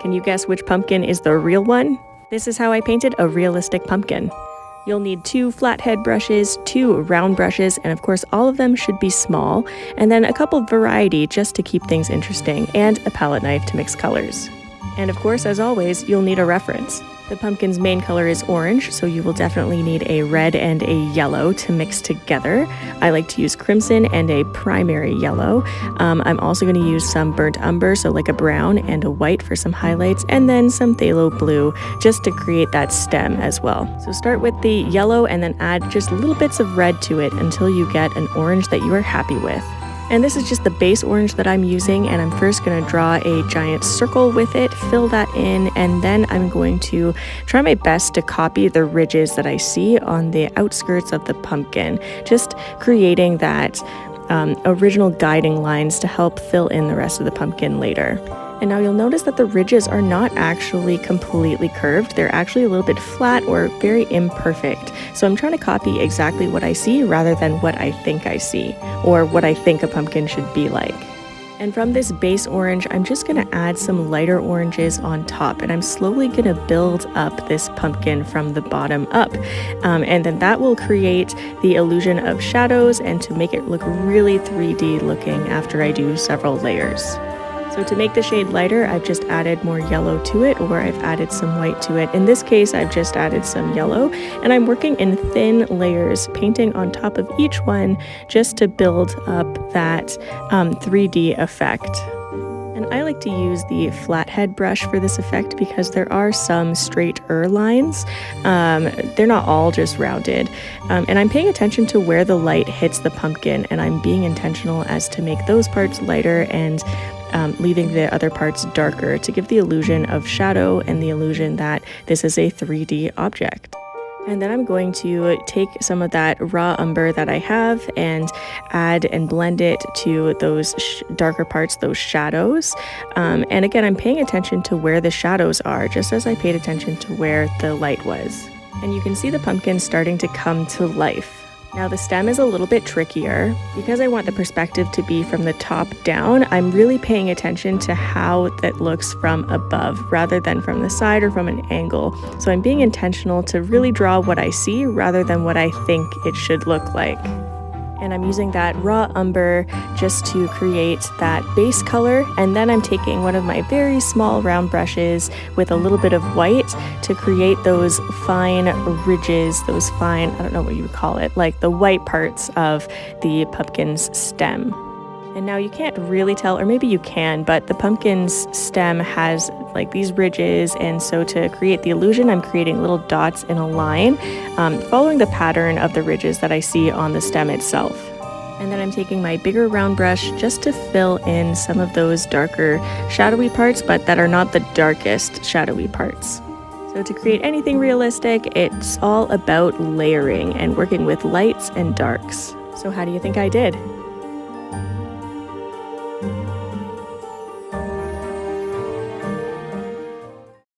Can you guess which pumpkin is the real one? This is how I painted a realistic pumpkin. You'll need 2 flathead brushes, 2 round brushes, and of course all of them should be small, and then a couple variety just to keep things interesting, and a palette knife to mix colors. And of course, as always, you'll need a reference. The pumpkin's main color is orange, so you will definitely need a red and a yellow to mix together. I like to use crimson and a primary yellow. I'm also going to use some burnt umber, so like a brown and a white for some highlights, and then some phthalo blue just to create that stem as well. So start with the yellow and then add just little bits of red to it until you get an orange that you are happy with. And this is just the base orange that I'm using, and I'm first going to draw a giant circle with it, fill that in, and then I'm going to try my best to copy the ridges that I see on the outskirts of the pumpkin, just creating that original guiding lines to help fill in the rest of the pumpkin later. And now you'll notice that the ridges are not actually completely curved. They're actually a little bit flat or very imperfect. So I'm trying to copy exactly what I see rather than what I think I see, or what I think a pumpkin should be like. And from this base orange, I'm just going to add some lighter oranges on top, and I'm slowly going to build up this pumpkin from the bottom up. And then that will create the illusion of shadows and to make it look really 3D looking after I do several layers. So to make the shade lighter, I've just added more yellow to it, or I've added some white to it. In this case, I've just added some yellow, and I'm working in thin layers, painting on top of each one just to build up that 3D effect. And I like to use the flathead brush for this effect because there are some straighter lines. They're not all just rounded. And I'm paying attention to where the light hits the pumpkin, and I'm being intentional as to make those parts lighter and leaving the other parts darker to give the illusion of shadow and the illusion that this is a 3D object. And then I'm going to take some of that raw umber that I have and add and blend it to those darker parts, those shadows. And again, I'm paying attention to where the shadows are, just as I paid attention to where the light was. And you can see the pumpkin starting to come to life. Now the stem is a little bit trickier. Because I want the perspective to be from the top down, I'm really paying attention to how that looks from above rather than from the side or from an angle. So I'm being intentional to really draw what I see rather than what I think it should look like. And I'm using that raw umber just to create that base color, and then I'm taking one of my very small round brushes with a little bit of white to create those fine ridges, those fine, I don't know what you would call it, like the white parts of the pumpkin's stem. And now you can't really tell, or maybe you can, but the pumpkin's stem has like these ridges, and so to create the illusion, I'm creating little dots in a line, following the pattern of the ridges that I see on the stem itself. And then I'm taking my bigger round brush just to fill in some of those darker shadowy parts, but that are not the darkest shadowy parts. So to create anything realistic, it's all about layering and working with lights and darks. So how do you think I did?